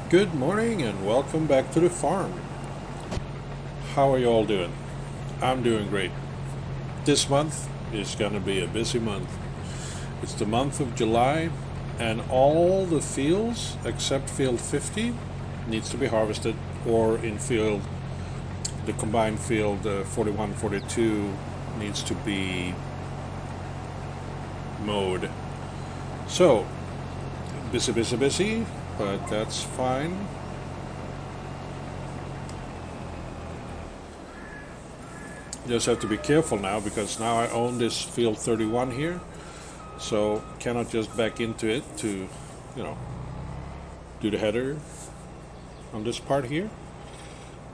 Good morning and welcome back to the farm. How are you all doing? I'm doing great. This month is going to be a busy month. It's the month of July, and all the fields except field 50 needs to be harvested, or in field, the combined field 41 42 needs to be mowed. So, busy, busy, busy, but that's fine. Just have to be careful now because now I own this field 31 here, so cannot just back into it to, you know, do the header on this part here.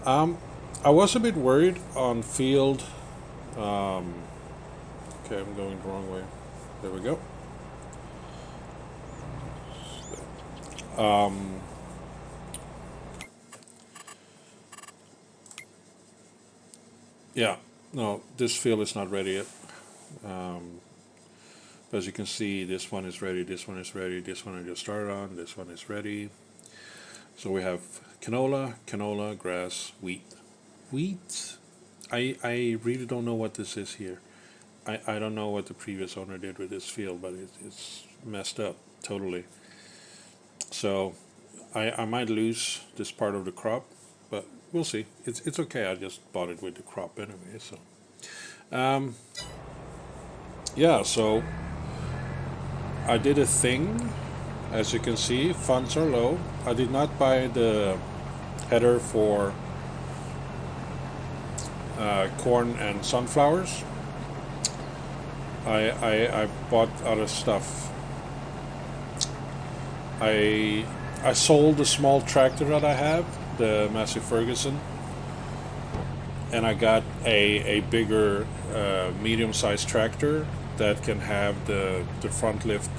I was a bit worried on field. Okay, I'm going the wrong way. There we go. Yeah, no, this field is not ready yet. But as you can see, this one is ready, this one is ready, this one I just started on, this one is ready. So we have canola, grass, wheat. Wheat? I really don't know what this is here. I don't know what the previous owner did with this field, but it's messed up totally. So I might lose this part of the crop, but we'll see. It's okay. I just bought it with the crop anyway. So um, yeah, so I did a thing. As you can see, funds are low. I did not buy the header for corn and sunflowers. I bought other stuff. I sold the small tractor that I have, the Massey Ferguson, and I got a bigger medium-sized tractor that can have the front lift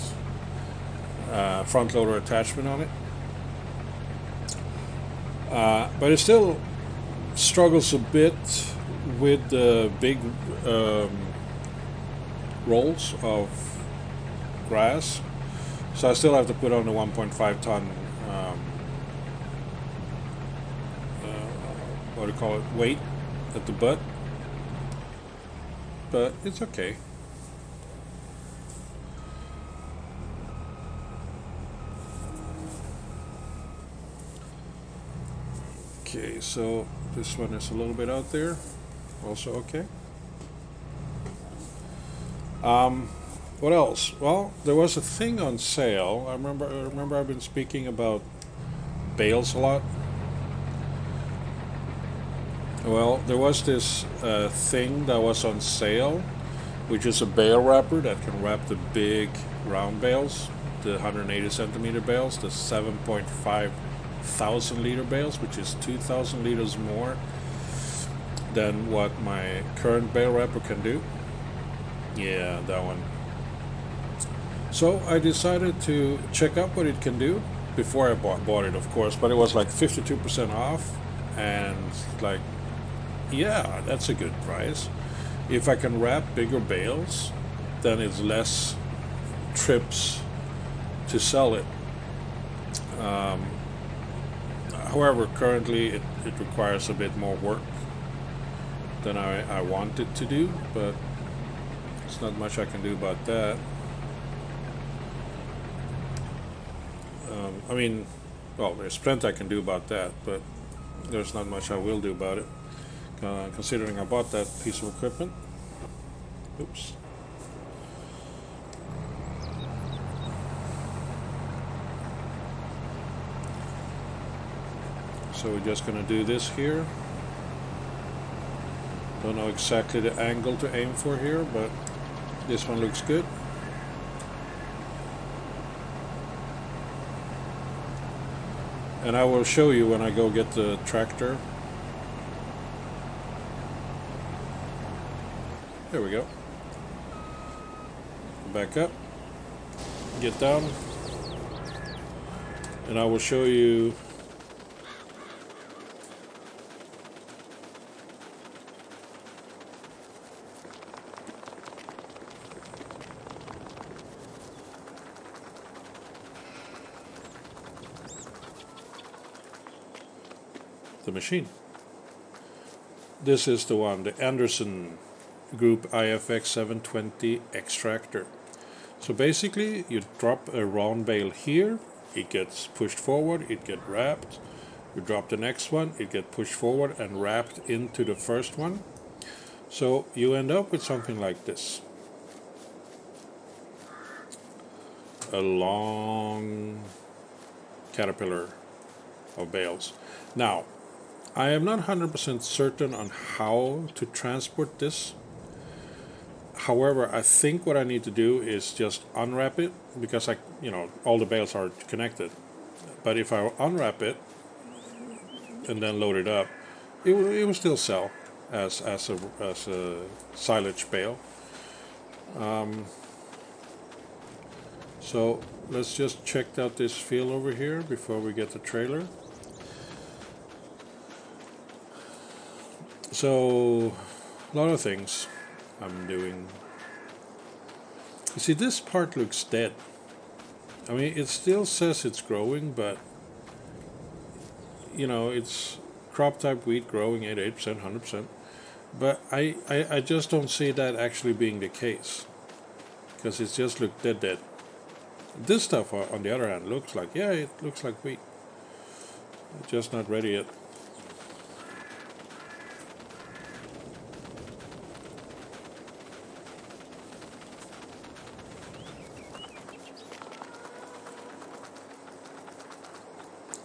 front loader attachment on it. But it still struggles a bit with the big rolls of grass. So I still have to put on the 1.5 ton, what do you call it, weight at the butt. But it's okay. Okay, so this one is a little bit out there. Also okay. What else? Well, there was a thing on sale. I remember I've been speaking about bales a lot. Well, there was this thing that was on sale, which is a bale wrapper that can wrap the big round bales, the 180 centimeter bales, the 7.5 thousand liter bales, which is 2,000 liters more than what my current bale wrapper can do. Yeah, that one. So I decided to check out what it can do before I bought it, of course, but it was like 52% off, and like, yeah, that's a good price. If I can wrap bigger bales, then it's less trips to sell it. However, currently it requires a bit more work than I want it to do, but there's not much I can do about that. I mean, well, there's plenty I can do about that, but there's not much I will do about it, considering I bought that piece of equipment. Oops. So we're just gonna do this here. Don't know exactly the angle to aim for here, but this one looks good. And I will show you when I go get the tractor. There we go. Back up, get down, and I will show you. the machine. This is the one, the Anderson Group IFX 720 extractor. So basically, you drop a round bale here, it gets pushed forward, it gets wrapped. You drop the next one, it gets pushed forward and wrapped into the first one. So you end up with something like this. A long caterpillar of bales. Now, I am not 100% certain on how to transport this. However, I think what I need to do is just unwrap it, because all the bales are connected. But if I unwrap it and then load it up, it will still sell as a silage bale. So let's just check out this field over here before we get the trailer. So, a lot of things I'm doing. You see, this part looks dead. I mean, it still says it's growing, but it's crop type wheat growing at 8%, 100%. But I just don't see that actually being the case, because it just looked dead. This stuff, on the other hand, looks like, it looks like wheat. It's just not ready yet.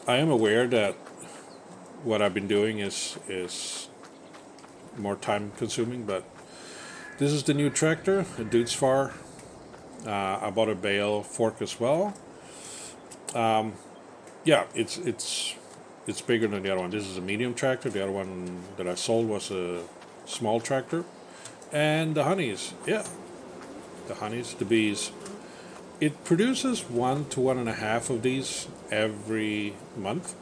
I am aware that what I've been doing is more time consuming, but this is the new tractor, a Dudesfar. I bought a bale fork as well. It's bigger than the other one. This is a medium tractor. The other one that I sold was a small tractor. And the honeys, the bees. It produces 1 to 1.5 of these every month.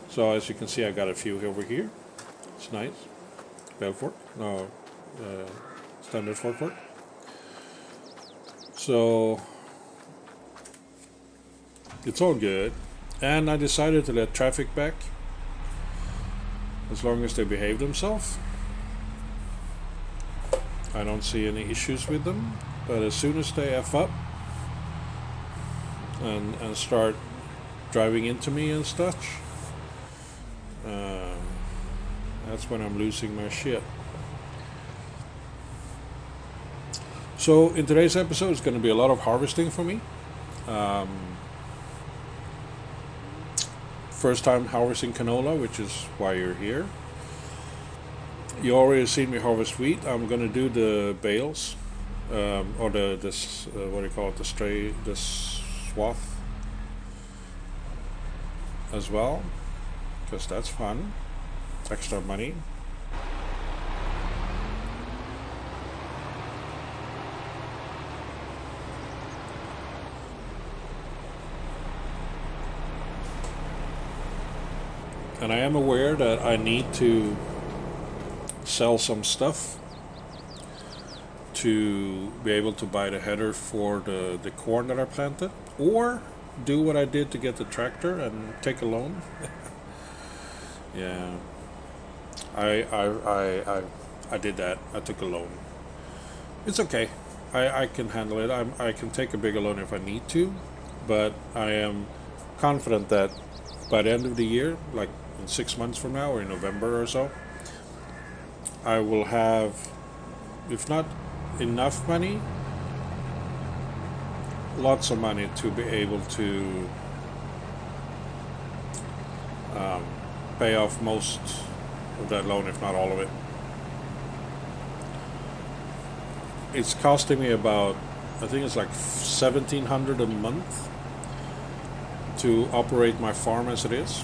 So as you can see, I got a few over here. It's nice. Bale fork, standard fork. So it's all good. And I decided to let traffic back, as long as they behave themselves. I don't see any issues with them. But as soon as they F up and start driving into me and such, that's when I'm losing my shit. So in today's episode, it's going to be a lot of harvesting for me. First time harvesting canola, which is why you're here. You already seen me harvest wheat. I'm going to do the bales, or what do you call it, the swath as well, because that's fun. It's extra money. And I am aware that I need to sell some stuff to be able to buy the header for the corn that I planted, or do what I did to get the tractor and take a loan. Yeah, I did that. I took a loan. It's okay. I can handle it. I can take a bigger loan if I need to, but I am confident that by the end of the year, like in 6 months from now or in November or so, I will have, if not enough money, lots of money to be able to pay off most of that loan, if not all of it. It's costing me about, I think it's like $1,700 a month to operate my farm as it is.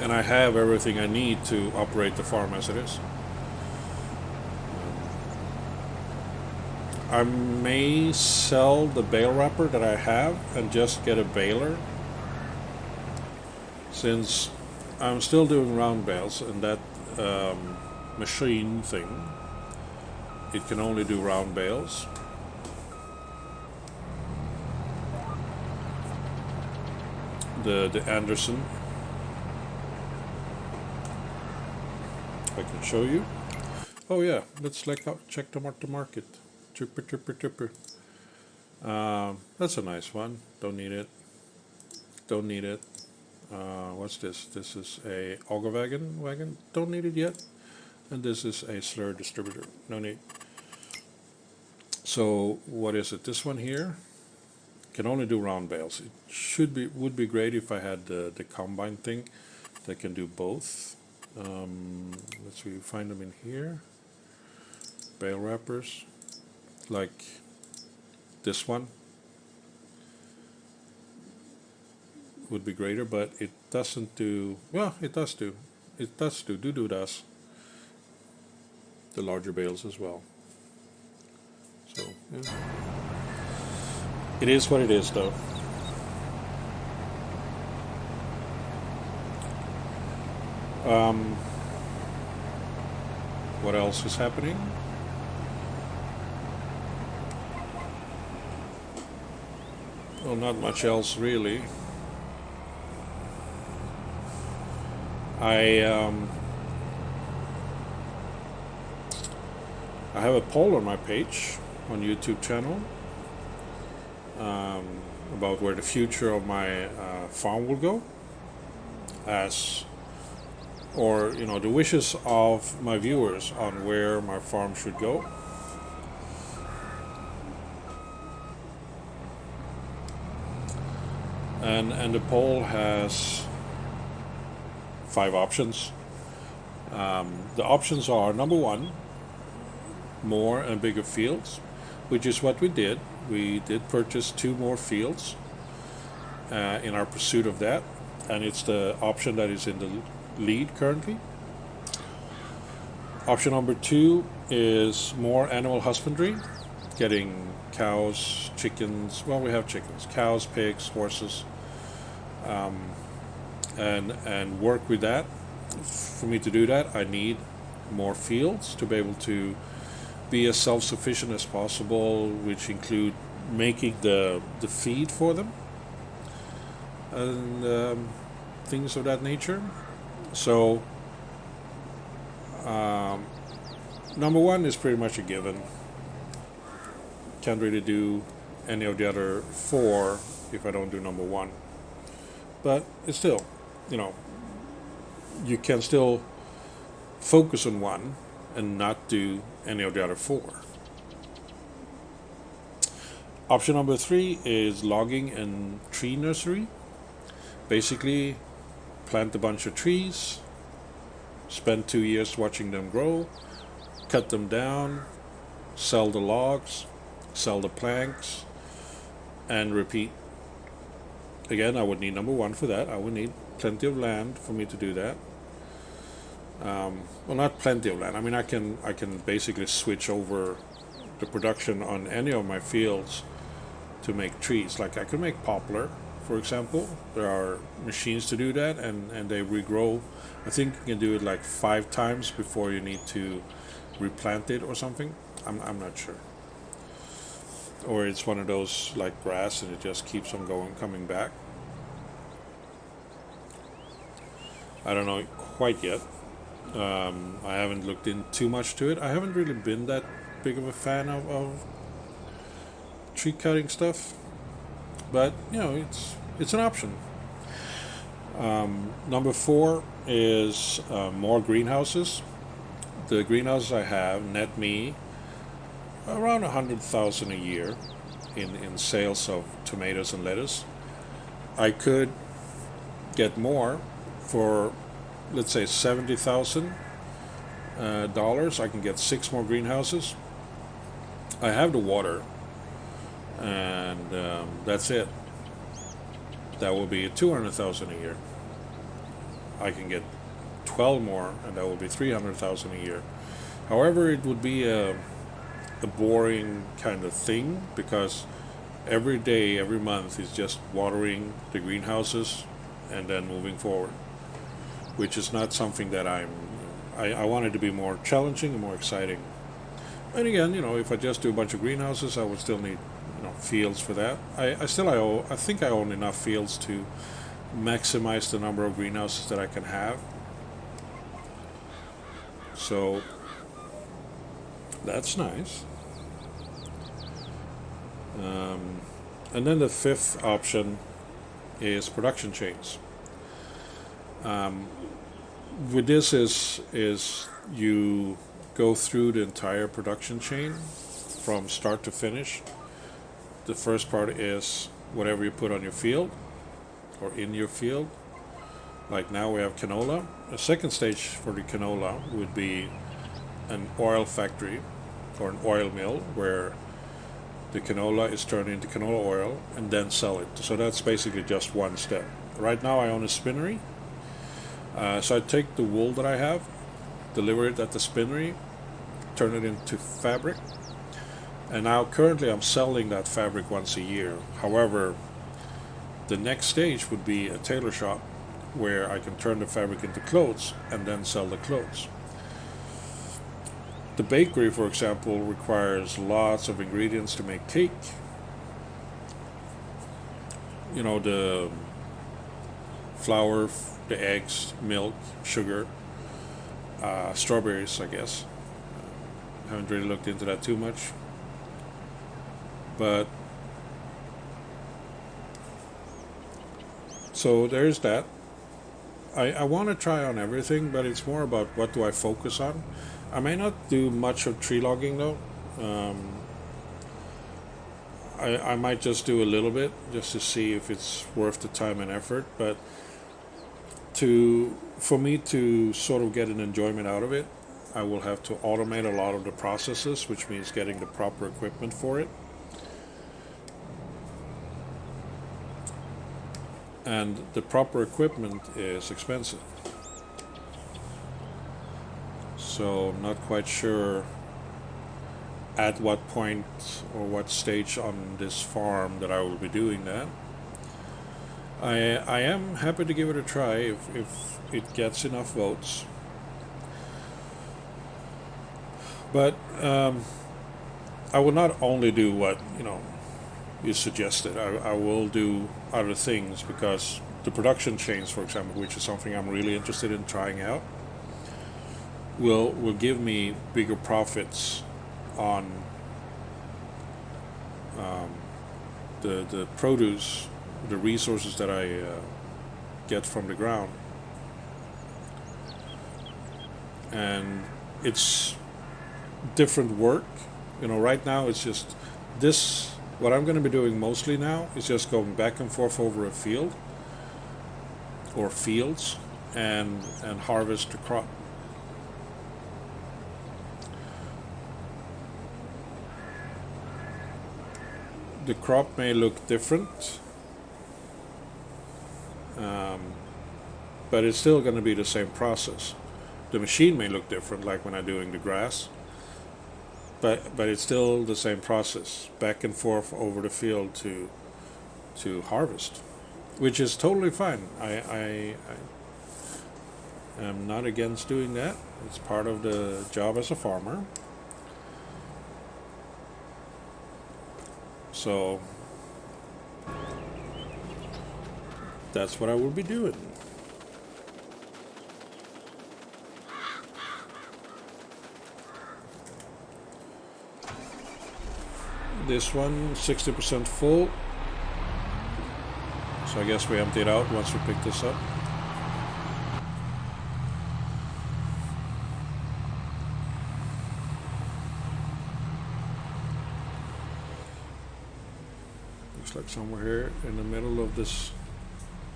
And I have everything I need to operate the farm as it is. I may sell the bale wrapper that I have and just get a baler, since I'm still doing round bales, and that machine thing, it can only do round bales. The Anderson I can show you. Oh yeah, let's check the market. Tripper, tripper, tripper. That's a nice one. Don't need it. Don't need it. What's this? This is a auger wagon. Don't need it yet. And this is a slur distributor. No need. So what is it? This one here can only do round bales. It would be great if I had the combine thing that can do both. Let's see, find them in here. Bale wrappers, like this one would be greater, but it doesn't do. Well, it does do. It does do. Does the larger bales as well. So yeah. It is what it is, though. What else is happening? Well, not much else really. I have a poll on my page on YouTube channel about where the future of my farm will go, or the wishes of my viewers on where my farm should go. And the poll has 5 options. The options are: number 1, more and bigger fields, which is what we did. We did purchase 2 more fields in our pursuit of that, and it's the option that is in the lead currently. Option number 2 is more animal husbandry, getting cows, chickens. Well, we have chickens, cows, pigs, horses, and work with that. For me to do that, I need more fields to be able to be as self-sufficient as possible, which include making the feed for them and things of that nature. So number 1 is pretty much a given. Can't really do any of the other 4 if I don't do number 1. But it's still, you can still focus on 1 and not do any of the other 4. Option number 3 is logging and tree nursery. Basically, plant a bunch of trees, spend 2 years watching them grow, cut them down, sell the logs, sell the planks, and repeat. Again, I would need number 1 for that. I would need plenty of land for me to do that. Well, not plenty of land. I mean, I can basically switch over the production on any of my fields to make trees. Like I could make poplar, for example. There are machines to do that, and they regrow. I think you can do it like 5 times before you need to replant it or something. I'm not sure. Or it's one of those like grass and it just keeps on coming back. I don't know quite yet. I haven't looked in too much to it. I haven't really been that big of a fan of tree cutting stuff, but it's an option. Number 4 is more greenhouses. The greenhouses I have net me around 100,000 a year in sales of tomatoes and lettuce. I could get more for, let's say, $70,000. I can get 6 more greenhouses. I have the water, and that's it. That will be 200,000 a year. I can get 12 more, and that will be 300,000 a year. However, it would be a boring kind of thing, because every day, every month is just watering the greenhouses and then moving forward, which is not something that I want it to be more challenging and more exciting. And again, if I just do a bunch of greenhouses, I would still need fields for that. I think I own enough fields to maximize the number of greenhouses that I can have. So that's nice. And then the fifth option is production chains. With this is you go through the entire production chain from start to finish. The first part is whatever you put on your field or in your field. Like now we have canola. A second stage for the canola would be an oil factory or an oil mill where the canola is turned into canola oil and then sell it. So that's basically just one step. Right now I own a spinnery. So I take the wool that I have, deliver it at the spinnery, turn it into fabric, and now currently I'm selling that fabric once a year. However, the next stage would be a tailor shop where I can turn the fabric into clothes and then sell the clothes. The bakery, for example, requires lots of ingredients to make cake. You know, the flour, the eggs, milk, sugar, strawberries, I guess. Haven't really looked into that too much. But so there's that. I want to try on everything, but it's more about what do I focus on. I may not do much of tree logging though. I might just do a little bit just to see if it's worth the time and effort. But for me to sort of get an enjoyment out of it, I will have to automate a lot of the processes, which means getting the proper equipment for it. And the proper equipment is expensive. So I'm not quite sure at what point or what stage on this farm that I will be doing that. I am happy to give it a try if it gets enough votes. But I will not only do what you suggested. I will do other things because the production chains, for example, which is something I'm really interested in trying out, will give me bigger profits on the produce, the resources that I get from the ground. And it's different work. Right now it's just this. What I'm going to be doing mostly now is just going back and forth over a field or fields and harvest the crop. The crop may look different, but it's still going to be the same process. The machine may look different, like when I'm doing the grass, but it's still the same process, back and forth over the field to harvest, which is totally fine. I am not against doing that. It's part of the job as a farmer. So that's what I will be doing. This one 60% full, so I guess we empty it out once we pick this up. Looks like somewhere here in the middle of this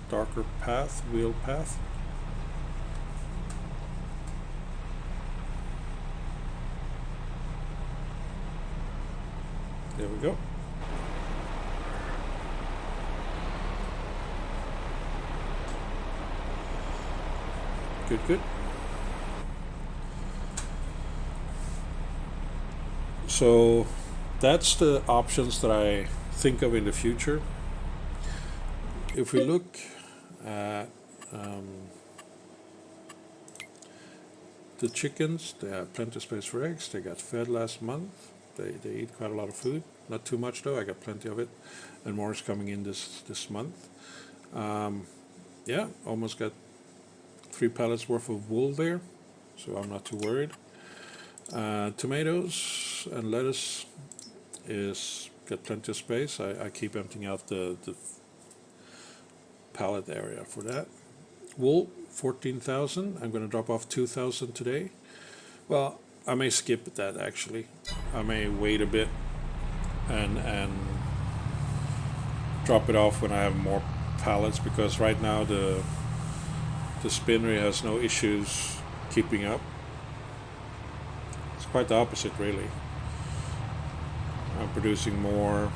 darker path, wheel path. There we go. Good. So that's the options that I think of in the future. If we look at the chickens, they have plenty of space for eggs. They got fed last month. They eat quite a lot of food. Not too much though. I got plenty of it, and more is coming in this month. Yeah, almost got 3 pallets worth of wool there, so I'm not too worried. Tomatoes and lettuce is got plenty of space. I keep emptying out the pallet area for that. Wool, 14,000. I'm going to drop off 2,000 today. Well, I may skip that actually. I may wait a bit and drop it off when I have more pallets, because right now the spinnery has no issues keeping up. It's quite the opposite, really. I'm producing more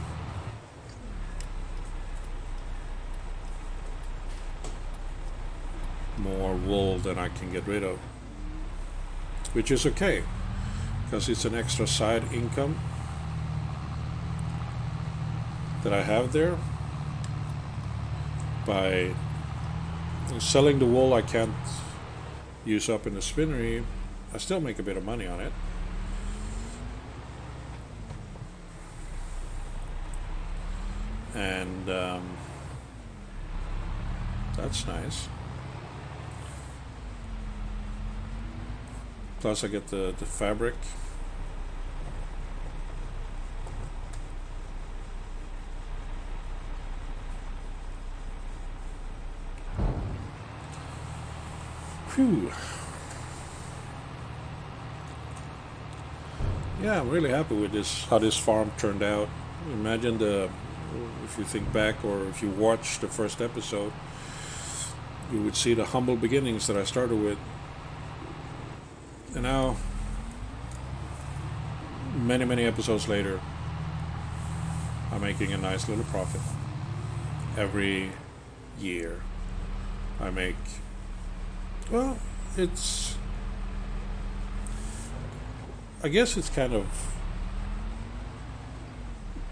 wool than I can get rid of, which is okay because it's an extra side income that I have there. By selling the wool I can't use up in the spinnery, I still make a bit of money on it. And that's nice. Plus I get the fabric. Whew. Yeah, I'm really happy with this, how this farm turned out. Imagine if you think back or if you watch the first episode, you would see the humble beginnings that I started with. And now, many episodes later, I'm making a nice little profit. Every year I make, well, I guess it's kind of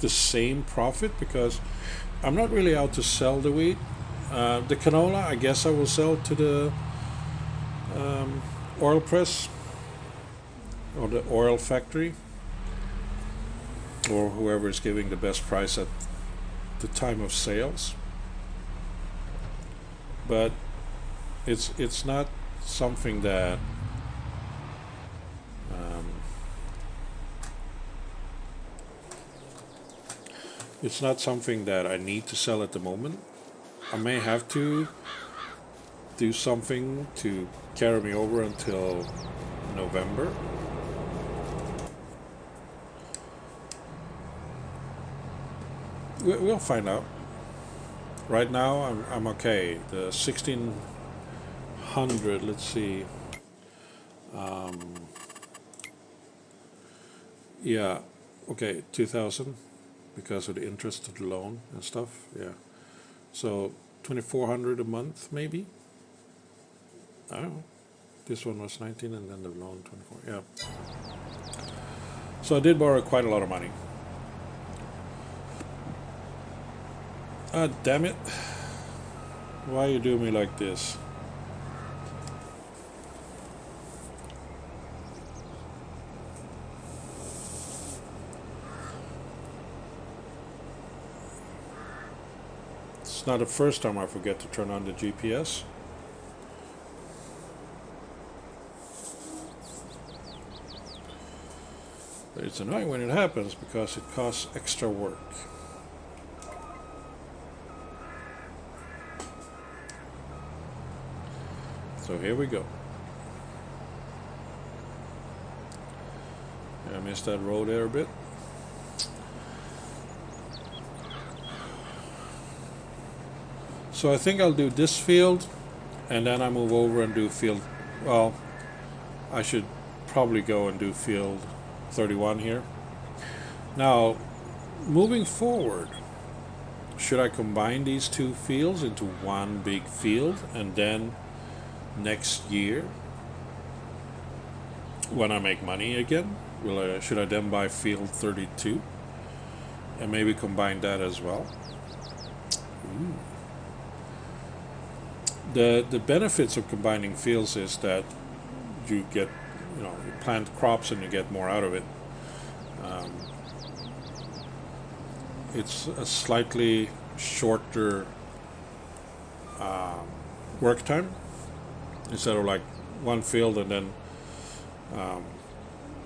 the same profit, because I'm not really out to sell the wheat. The canola, I guess I will sell to the oil press or the oil factory, or whoever is giving the best price at the time of sales. But it's not something that it's not something that I need to sell at the moment. I may have to do something to carry me over until November. We'll find out. Right now, I'm okay. The 1600. Let's see. Yeah, okay, 2,000 because of the interest of the loan and stuff. Yeah, so 2,400 a month maybe. I don't know. This one was 19, and then the loan 24. Yeah. So I did borrow quite a lot of money. Damn it. Why you do me like this? It's not the first time I forget to turn on the GPS. But it's annoying when it happens because it costs extra work. So here we go. I missed that road there a bit. So I think I'll do this field, and then I move over and do field, well, I should probably go and do field 31 here. Now, moving forward, should I combine these two fields into one big field, and then next year, when I make money again, should I then buy field 32 and maybe combine that as well? Ooh. The benefits of combining fields is that you get, you plant crops and you get more out of it. It's a slightly shorter work time, instead of like one field and then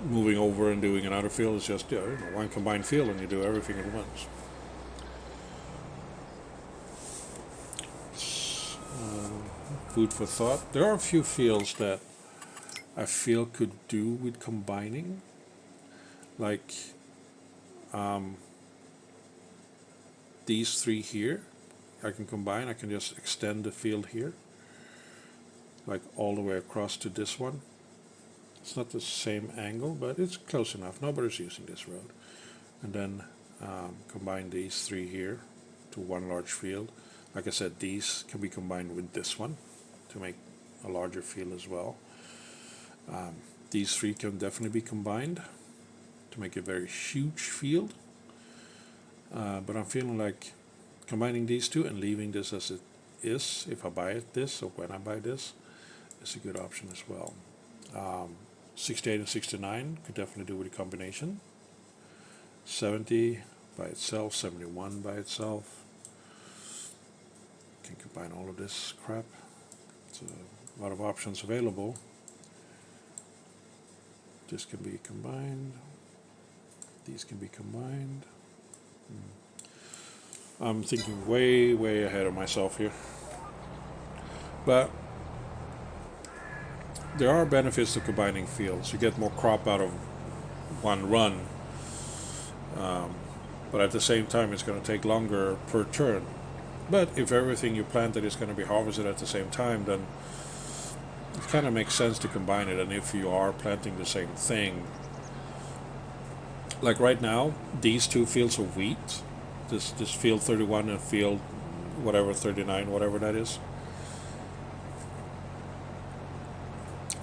moving over and doing another field is just one combined field and you do everything at once. Food for thought. There are a few fields that I feel could do with combining, like these three here. I can combine. I can just extend the field here, like all the way across to this one. It's not the same angle, but it's close enough. Nobody's using this road. And then combine these three here to one large field. Like I said, these can be combined with this one to make a larger field as well. These three can definitely be combined to make a very huge field. But I'm feeling like combining these two and leaving this as it is, if I buy it this or when I buy this, is a good option as well. 68 and 69 could definitely do with a combination. 70 by itself, 71 by itself. Can combine all of this crap. It's a lot of options available. This can be combined. These can be combined. I'm thinking way, way ahead of myself here. But there are benefits to combining fields. You get more crop out of one run. But at the same time, it's going to take longer per turn. But if everything you planted is going to be harvested at the same time, then it kind of makes sense to combine it. And if you are planting the same thing, like right now, these two fields of wheat, this field 31 and field whatever 39, whatever that is,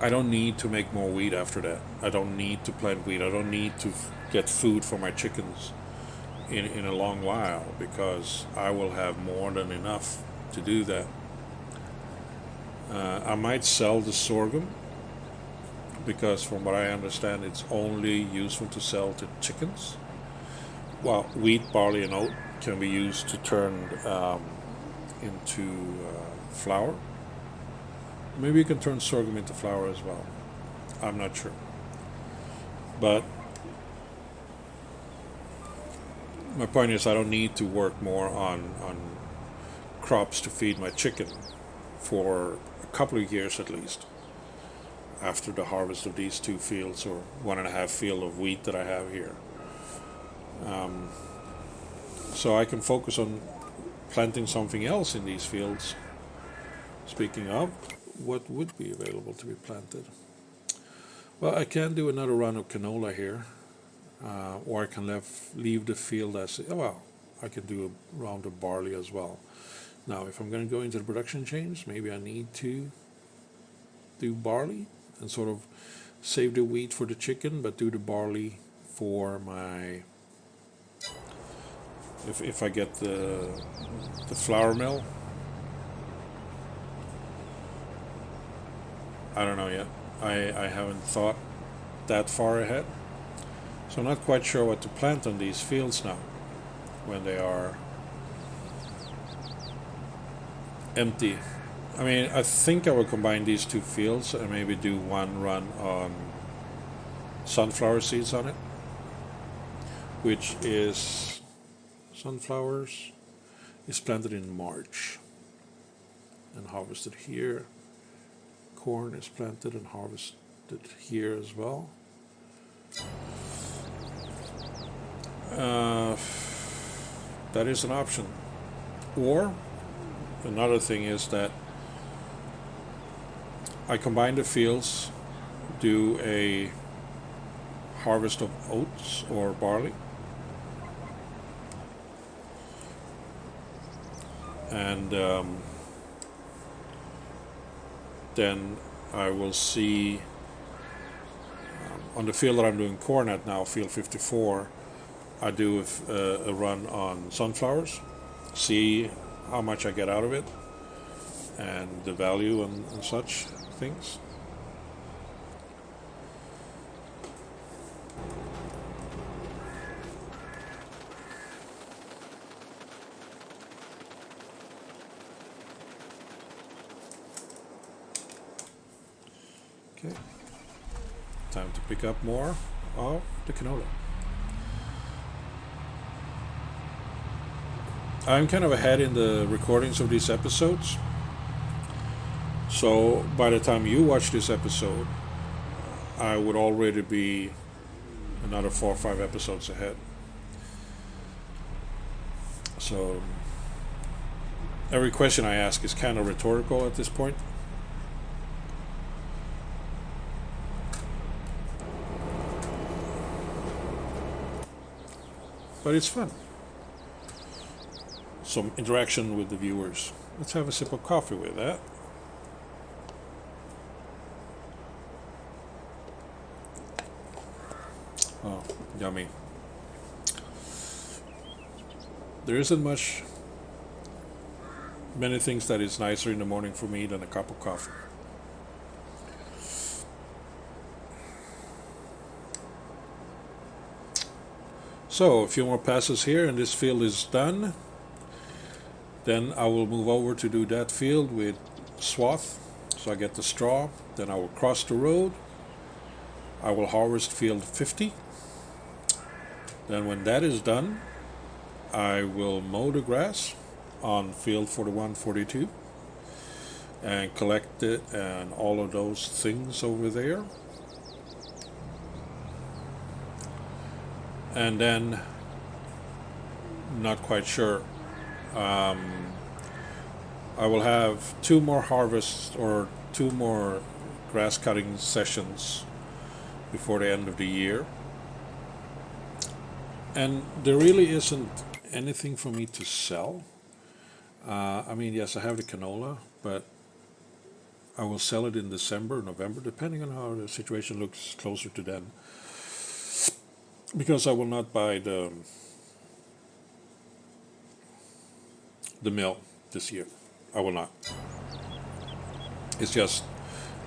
I don't need to make more wheat after that. I don't need to plant wheat. I don't need to get food for my chickens in a long while, because I will have more than enough to do that. I might sell the sorghum, because from what I understand, it's only useful to sell to chickens. Well, wheat, barley, and oat can be used to turn into flour. Maybe you can turn sorghum into flour as well. I'm not sure. But my point is, I don't need to work more on crops to feed my chicken for a couple of years at least, after the harvest of these two fields or 1.5 field of wheat that I have here. So I can focus on planting something else in these fields. Speaking of, what would be available to be planted? Well, I can do another run of canola here, or I can leave the field as, well, I can do a round of barley as well. Now, if I'm going to go into the production chains, maybe I need to do barley and sort of save the wheat for the chicken, but do the barley for my, if I get the flour mill. I don't know yet. I haven't thought that far ahead. So I'm not quite sure what to plant on these fields now when they are empty. I mean, I think I will combine these two fields and maybe do one run on sunflower seeds on it, which is, sunflowers is planted in March and harvested here. Corn is planted and harvested here as well. That is an option. Or another thing is that I combine the fields, do a harvest of oats or barley, and then I will see on the field that I'm doing corn at now, field 54, I do a run on sunflowers, see how much I get out of it and the value and such things. Okay. time to pick up more of the canola. I'm kind of ahead in the recordings of these episodes, so by the time you watch this episode, I would already be another 4 or 5 episodes ahead. So every question I ask is kind of rhetorical at this point. But it's fun. Some interaction with the viewers. Let's have a sip of coffee with that. Oh, yummy. There isn't many things that is nicer in the morning for me than a cup of coffee. So a few more passes here and this field is done. Then I will move over to do that field with swath. So I get the straw. Then I will cross the road. I will harvest field 50. Then when that is done, I will mow the grass on field 41, 42 and collect it and all of those things over there. And then, not quite sure, I will have 2 more harvests or 2 more grass cutting sessions before the end of the year. And there really isn't anything for me to sell. I mean, yes, I have the canola, but I will sell it in December, November, depending on how the situation looks closer to then. Because I will not buy the mill this year. I will not. It's just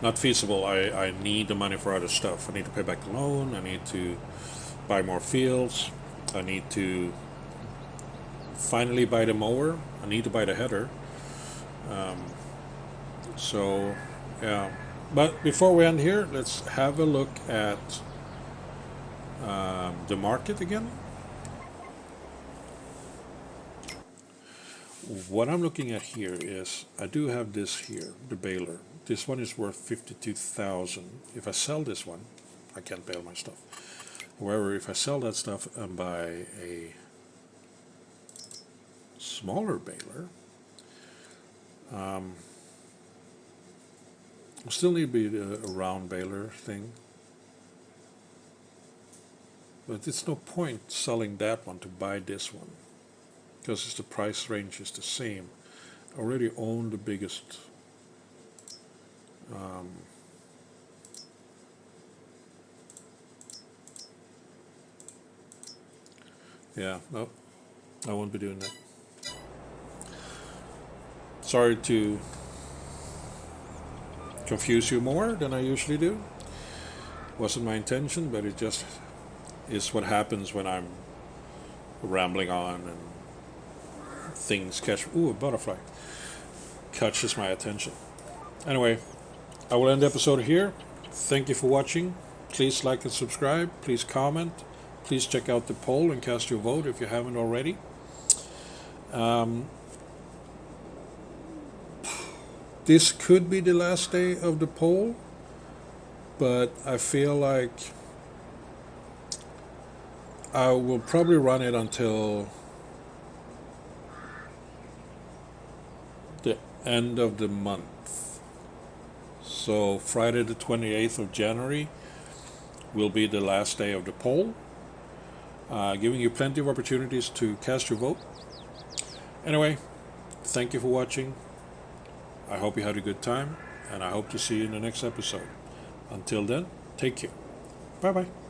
not feasible. I need the money for other stuff. I need to pay back the loan. I need to buy more fields. I need to finally buy the mower. I need to buy the header. So, yeah. But before we end here, let's have a look at the market again. What I'm looking at here is I do have this here, the baler. This one is worth 52,000. If I sell this one, I can't bale my stuff. However, if I sell that stuff and buy a smaller baler, I still need to be a round baler thing. But it's no point selling that one to buy this one, because the price range is the same. I already own the biggest yeah, no, I won't be doing that. Sorry to confuse you more than I usually do. Wasn't my intention, but it just is what happens when I'm rambling on and things catch. Ooh, a butterfly catches my attention. Anyway, I will end the episode here. Thank you for watching. Please like and subscribe. Please comment. Please check out the poll and cast your vote if you haven't already. This could be the last day of the poll, but I feel like I will probably run it until the end of the month. So Friday the 28th of January will be the last day of the poll, giving you plenty of opportunities to cast your vote. Anyway, thank you for watching. I hope you had a good time, and I hope to see you in the next episode. Until then, take care. Bye-bye.